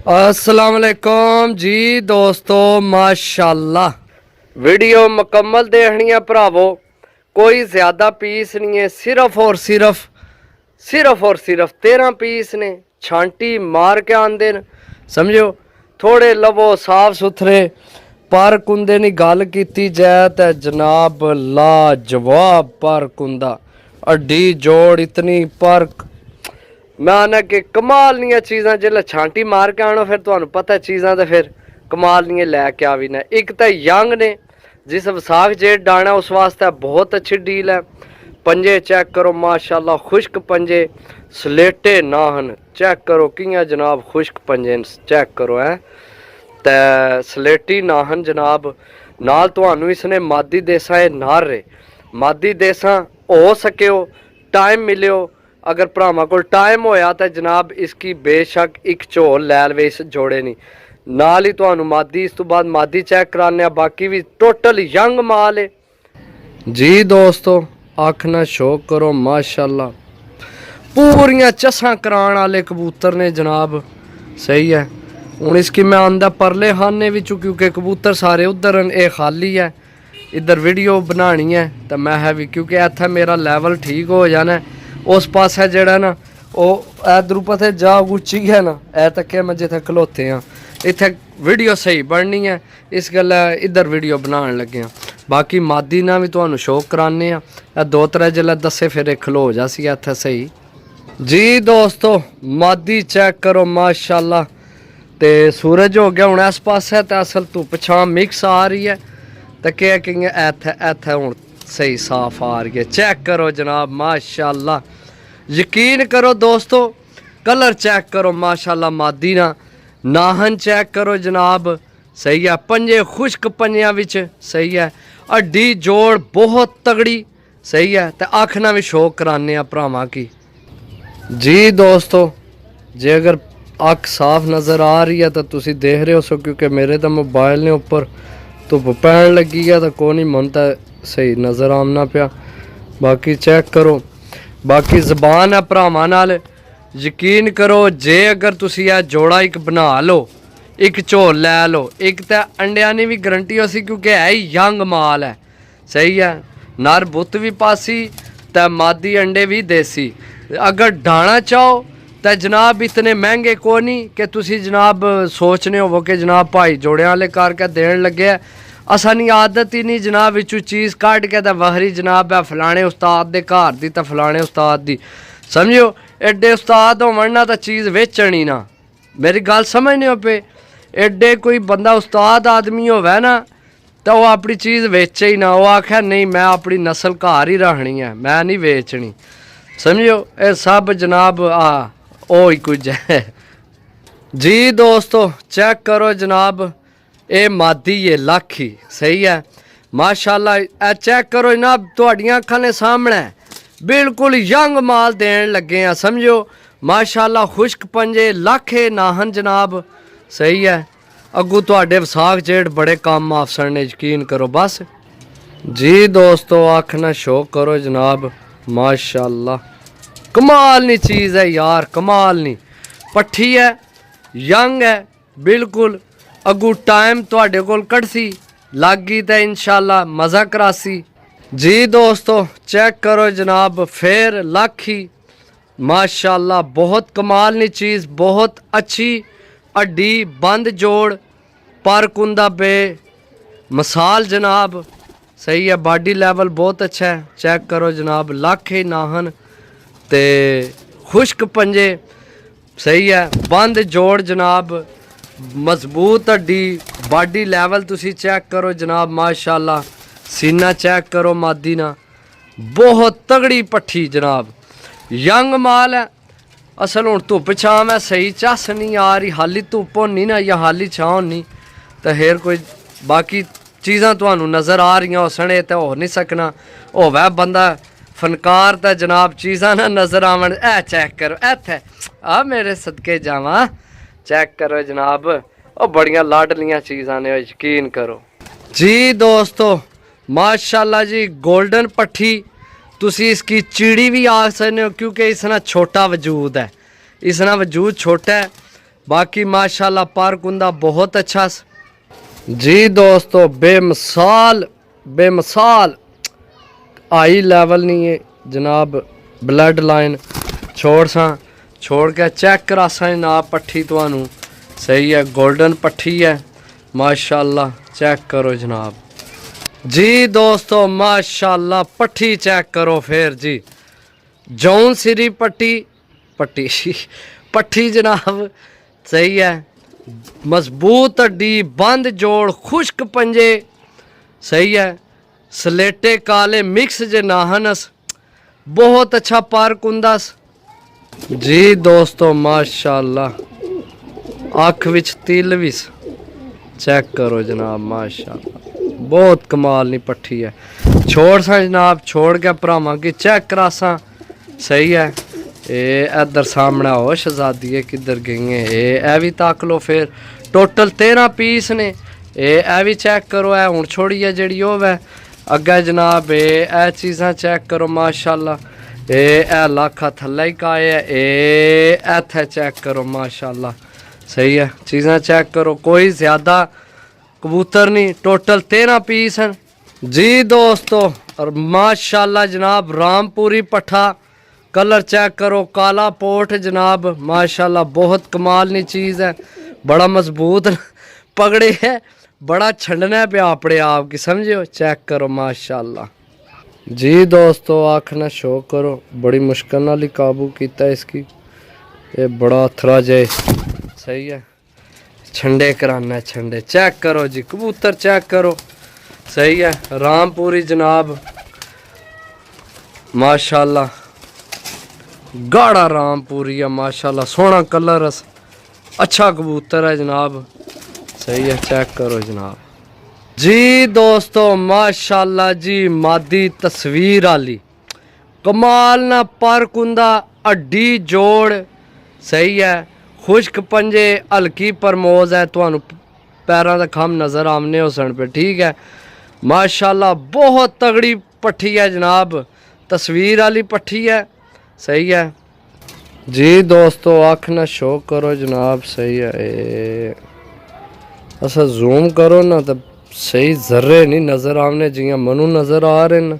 अस्सलाम वालेकुम जी दोस्तों, माशाल्लाह वीडियो मुकम्मल देखनी है भरावो। कोई ज़्यादा पीस नहीं है, सिर्फ और सिर्फ 13 पीस ने। छांटी मार के आंदे न, समझो थोड़े लवो साफ सुथरे। पर कुंदे नी गल कीती जाए तो जनाब लाजवाब पर कुंदा, अड्डी जोड़ इतनी पर मैं आना कि कमाल नहीं चीज़ां। जिसले छांटी मार के आना फिर तुहानू पता चीज़ां तो फिर कमाल नहीं लैके आ भी ना। एक तो यंग ने, जिस विसाख जेठ डाना उस वास्ते बहुत अच्छी डील है। पंजे चेक करो माशाल्लाह, खुश्क पंजे, सलेटे नाहन चेक करो कियां जनाब, खुश्क पंजे चेक करो है ते सलेटी नाहन जनाब। नाल तुहानू इसने मादी देसा नार रे, मादी देसा हो सके टाइम मिले। अगर भरावां कोल टाइम होया तो जनाब इसकी बेशक एक झोल लै लवे इस जोड़े नी। नाल ही तुहानू मादी, इस तो बाद मादी चेक कराने। बाकी भी टोटल यंग माल है जी दोस्तों। अख ना शौक करो माशाल्लाह, पूरियां चस्सां कराने वाले कबूतर ने जनाब। सही है। हूँ इसकी मैं आंदा परले खाने विचों, क्योंकि कबूतर सारे उधर ये खाली है। इधर वीडियो बनानी है तो मैं है भी, क्योंकि इत्थे मेरा लैवल ठीक हो जाना। उस पास है जड़ा ना वो इधर पता जा उच्ची है ना, ए तक मैं जिथे खलोते हाँ इत्थे वीडियो सही बननी है, इस गल्ला इधर वीडियो बनाने लगे हैं। बाकी मादी ना भी तुहानू शौक कराने आ। दो त्रै जिले दसे फिर खलो जासी इत्थे सही जी दोस्तों। मादी चेक करो माशाल्लाह। ते सूरज हो गया हूँ इस पास है तो असल धुप छां मिक्स आ रही है तो क्या कहेंगे इत्थे हूँ सही साफ आ रही है। चेक करो जनाब माशाल्लाह, यकीन करो दोस्तों। कलर चेक करो माशाल्लाह, मादी ना नाहन चेक करो जनाब। सही है, पंजे खुश्क पंजिया विच सही है। अड्डी जोड़ बहुत तगड़ी सही है। तो आखना भी शौक कराने भरावां की जी दोस्तों। जे अगर अख साफ नज़र आ रही है तो तुसी देख रहे हो सो, क्योंकि मेरे तो मोबाइल ने उपर धुप पैन लगी है तो को नहीं मन तो सही नज़र आमना पिया। बाकी चेक करो, बाकी जबान है भरावां नाल। यकीन करो जे अगर तुसी यह जोड़ा एक बना लो, एक झोल लै लो, एक तो अंडिया की भी गारंटी हो सी, क्योंकि है ही यंग माल है। सही है, नर बुत भी पासी तो मादी अंडे भी देसी। अगर डाना चाहो तो जनाब इतने महंगे को नहीं कि तुसी जनाब सोचने हो कि जनाब भाई जोड़ियां वाले करके देन लगे। असानी आदत ही नहीं जनाब विचू चीज़ कट के तो वहरी जनाब है फलाने उस्ताद दे घर दी तो फलाने उस्ताद दी। समझो एडे उस्ताद होवन ना तो चीज़ वेचनी ना। मेरी गल समझने हो पे, एडे कोई बंदा उस्ताद आदमी होवे ना तो वह अपनी चीज़ वेचे ही ना। वो आखे नहीं मैं अपनी नस्ल घर ही रखनी है, मैं नहीं वेचनी। समझो ये सब जनाब ओ ही कुछ है जी दोस्तों। चेक करो जनाब, ये मादी ये लाखी सही है माशाल्लाह। ए चेक करो जनाब, तुहाडियां अखां ने सामने बिल्कुल यंग माल देन लगे हैं। समझो माशाल्लाह, खुश्क पंजे लाखे नाहन जनाब। सही है, अगू तुहाडे विसाख जेठ बड़े काम अफसर ने, यकीन करो बस जी दोस्तों। आखना शौक करो जनाब माशाल्लाह, कमाल नी चीज़ है यार, कमाल नी। पट्ठी है, यंग है बिल्कुल। अगू टाइम तुहाडे कोल कटसी लग गई तो इंशाल्लाह मज़ा करासी जी दोस्तों। चेक करो जनाब, फिर लाखी माशाल्लाह, बहुत कमाल नी चीज़, बहुत अच्छी अड्डी बंद जोड़ पर कुंदा बे मिसाल जनाब। सही है, बॉडी लेवल बहुत अच्छा है। चेक करो जनाब, लाखे नाहन ते खुश्क पंजे सही है, बंद जोड़ जनाब, मजबूत हड्डी, बॉडी लेवल तुसी चेक करो जनाब माशाल्लाह। सीना चेक करो मादी ना, बहुत तगड़ी पट्ठी जनाब, यंग माल है। असल हूँ धुप छां है सही झस नहीं आ रही, हाली धुप होनी ना या हाली छां होनी तो फिर कोई बाकी चीज़ां तुहानू नज़र आ रही हो सने तो हो नहीं सकना। होवे बंदा फनकार तो जनाब चीज़ां ना नज़र आवन। ए चेक करो इत्थे आ मेरे सदके जावा, चेक करो जनाब, और बड़ियां लाडलियां चीज़ां ने, यकीन करो जी दोस्तों माशाल्लाह जी। गोल्डन पट्ठी तुसी इसकी चिड़ी भी आ सकते हो, क्योंकि इसना छोटा वजूद है, इसना वजूद छोटा है बाकी माशाल्लाह पर कुंदा बहुत अच्छा जी दोस्तों, बेमिसाल बेमिसाल हाई लेवल नहीं है जनाब। ब्लड लाइन छोड़ के चेक करा सा जनाब पट्ठी तुहानू सही है, गोल्डन पट्ठी है माशाल्लाह। चेक करो जनाब जी दोस्तों, माशाल्लाह पट्ठी चेक करो फिर जी। जौन सिरी पट्ठी जनाब सही है, मजबूत हड्डी, बंद जोड़, खुश्क पंजे सही है, सलेटे काले मिक्स जे नाहनस, बहुत अच्छा पार कुंदस जी दोस्तों माशाल्लाह। अख विच तिल भी चेक करो जनाब माशाल्लाह, बहुत कमाल नी पट्ठी है। छोड़ सा जनाब, छोड़ के भरावां की चेक करा सा सही है। इधर सामने हो शहजादी है किधर गई है, ए भी तक लो फिर। टोटल 13 पीस ने, ए भी चेक करो। है हूँ छोड़ी है जी वै अगे जनाब। ए चीज़ां चेक करो माशाल्लाह। ए लाखा थल्ले ही काए है, इत्थे चेक करो माशाल्लाह सही है। चीज़ां चेक करो, कोई ज़्यादा कबूतर नहीं। टोटल 13 पीस हैं जी दोस्तों। और माशाल्लाह जनाब रामपुरी पट्ठा, कलर चेक करो, काला पोट जनाब माशाल्लाह, बहुत कमाल नी चीज़ है। बड़ा मजबूत पगड़े है, बड़ा छंडना पे अपने आप की समझो। चेक करो माशाल्लाह जी दोस्तों। आँख ना शो करो, बड़ी मुश्किल नाल ही काबू किया इसकी। ये बड़ा थरा जाए सही है, छंडे कराना है छंडे। चेक करो जी कबूतर चेक करो सही है। रामपुरी जनाब माशाल्लाह, गाढ़ा रामपुरी है माशाल्लाह, सोहना कलर, अच्छा कबूतर है जनाब सही है। चेक करो जनाब जी दोस्तों माशाल्लाह जी। मादी तस्वीर आली कमाल ना पर कुंदा, हड्डी जोड़ सही है, खुश्क पंजे, हल्की परमोज है। तुहानू पैरों का खम नज़र आमने हो सन पे ठीक है माशाल्लाह। बहुत तगड़ी पट्ठी है जनाब, तस्वीर वाली पट्ठी है सही है जी दोस्तों। अख ना शो करो जनाब सही है। ऐसा जूम करो ना तो सही जर्रे नहीं नज़र आने, जियां मनु नज़र आ रहे न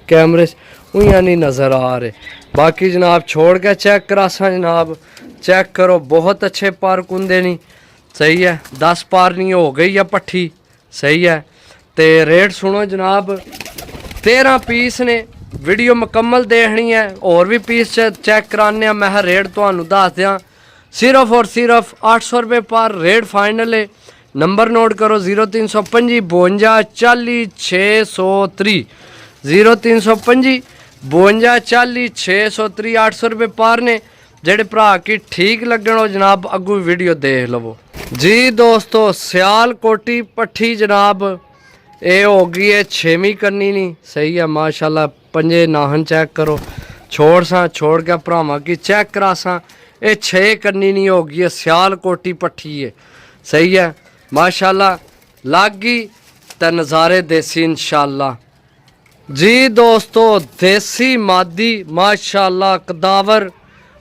कैमरे उइयां नहीं नज़र आ रहे। बाकी जनाब छोड़ के चेक करा सा जनाब। चेक करो, बहुत अच्छे पार कुंदे नहीं सही है। 10 पार नहीं हो गई है पट्ठी सही है। तो रेट सुनो जनाब, 13 पीस ने। वीडियो मुकम्मल देखनी है, और भी पीस चेक कराने। मैं रेट तो दस दियाँ, सिर्फ और सिर्फ 800 रुपये पर रेट फाइनल है। नंबर नोट करो 0325 52 40 630, 0325 52 40 630। 800 रुपये पर ने। जेडे भरा की ठीक लगन हो जनाब अगू वीडियो देख लवो जी दोस्तों। सियाल कोटी पट्ठी जनाब, ये हो गई है 6वीं करनी नहीं सही है माशाल्लाह। पंजे नाहन चेक करो, छोड़ के भरावां की चेक करा सा। ये 6 करनी नहीं हो गई है, सियाल कोटी पट्ठी है सही है माशाल्लाह। लग गई तो नज़ारे देसी इंशाल्लाह जी दोस्तों। देसी मादी माशाल्लाह, कदावर,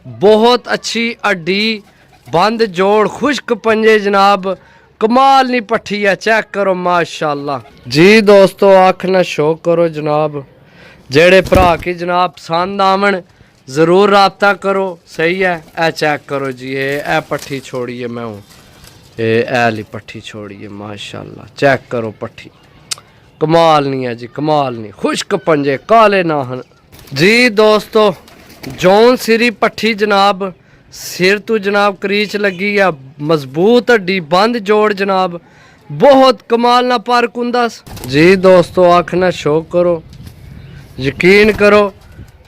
बहुत अच्छी हड्डी, बंद जोड़, खुश्क पंजे जनाब, कमाल नहीं पट्ठी है। चेक करो माशाल्लाह जी दोस्तों। अख ना शो करो जनाब। जेड़े भरा की जनाब पसंद आवन ज़रूर रबता करो सही है। ए चेक करो जी, ए पट्ठी छोड़ी है मैं हूँ, ऐली पट्ठी छोड़ी है माशाल्लाह। चेक करो पट्ठी कमाल नहीं है जी, कमाल नहीं। खुश्क पंजे, काले नाहन जी दोस्तों। जौन सिरी पट्ठी जनाब, सिर तो जनाब क्रीच लगी है, मजबूत हड्डी, बंद जोड़ जनाब, बहुत कमाल ना पर कुंदस जी दोस्तों। अख ना शो करो, यकीन करो।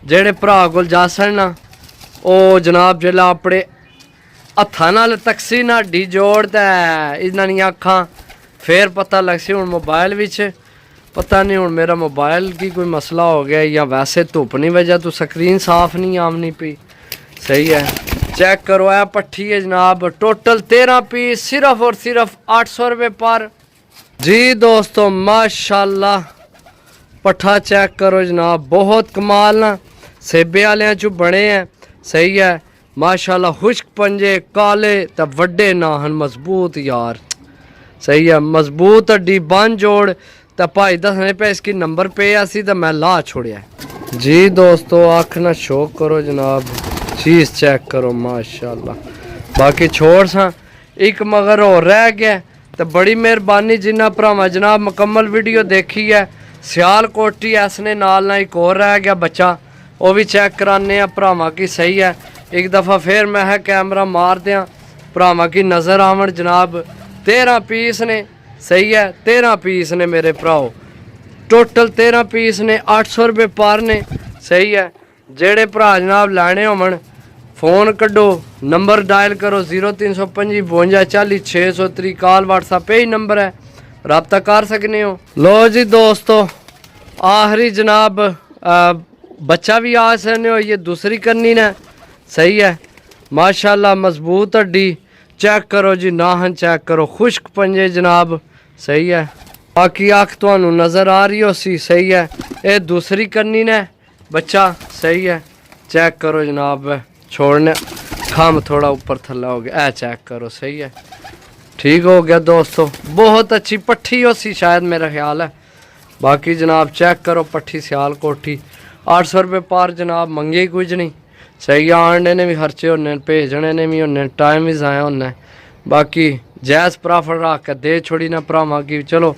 जेड़े भरा कोल जासन ना ओ जनाब जेल्लै अपने हत्थां नाल तकसी ना हड्डी जोड़दा इन्हां दियां अखां, फिर पता लगसी। हुण मोबाइल विच पता नहीं, हुण मेरा मोबाइल की कोई मसला हो गया या वैसे धुप नहीं वजह तो स्क्रीन साफ नहीं आमनी पी सही है। चेक करो, है पट्ठी है जनाब। टोटल 13 पीस, सिर्फ और सिर्फ 800 रुपये पर जी दोस्तों माशाल्लाह। पट्ठा चेक करो जनाब, बहुत कमाल ना सेबे वाले चू बने हैं सही है। माशाल्लाह खुश्क पंजे काले ते वड्डे नाहन मजबूत यार सही है मजबूत हड्डी बन जोड़ ते भाई दसने पे इसकी नंबर पे सी ते मैं ला छोड़िया जी दोस्तों अख ना शौक करो जनाब चीज़ चेक करो माशाल्लाह बाकी छोड़ सा एक मगर और रह गया तो बड़ी मेहरबानी जिन्ना भरावां जनाब मुकम्मल वीडियो देखी है सियाल कोटी इसने नाल ना एक और रह गया बच्चा वो भी चेक कराने भरावां की सही है एक दफ़ा फिर मैं है कैमरा मार दिया भरावां की नज़र आवन जनाब 13 पीस ने सही है 13 पीस ने मेरे भराओ टोटल 13 पीस ने 800 रुपये पर ने सही है जेड़े भरा जनाब लैने होवन फोन कड्डो नंबर डायल करो 0325 52 40 603 कॉल व्हाट्सएप पे ही नंबर है रब्ता कर सकने हो। लो जी दोस्तों आखिरी जनाब बच्चा भी आ सकने हो ये दूसरी करनी ने सही है माशाल्लाह मजबूत हड्डी चेक करो जी नाहन चेक करो खुश्क पंजे जनाब सही है बाकी अख तुहानू नज़र आ रही हो सी सही है ये दूसरी करनी ने बच्चा सही है चेक करो जनाब छोड़ने खम थोड़ा ऊपर थल्ला हो गया ए चेक करो सही है ठीक हो गया दोस्तों बहुत अच्छी पट्ठी हो सी शायद मेरा ख्याल है बाकी जनाब चेक करो पट्ठी सियाल कोठी 800 रुपये पर जनाब मंगे कुछ नहीं सही है आने ने भी खर्चे होने भेजने ने भी होने टाइम भी ज़ाया होना बाकी जैस प्रॉफिट रख के दे छोड़ी ना भरावां की चलो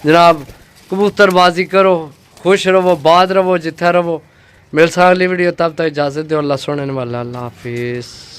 जनाब कबूतरबाजी करो खुश रहो बाद रहो जिथे रहो मिल सा अगली वीडियो तब तक इजाज़त दो अल्लाह सुनने वाला अल्लाह हाफिज़।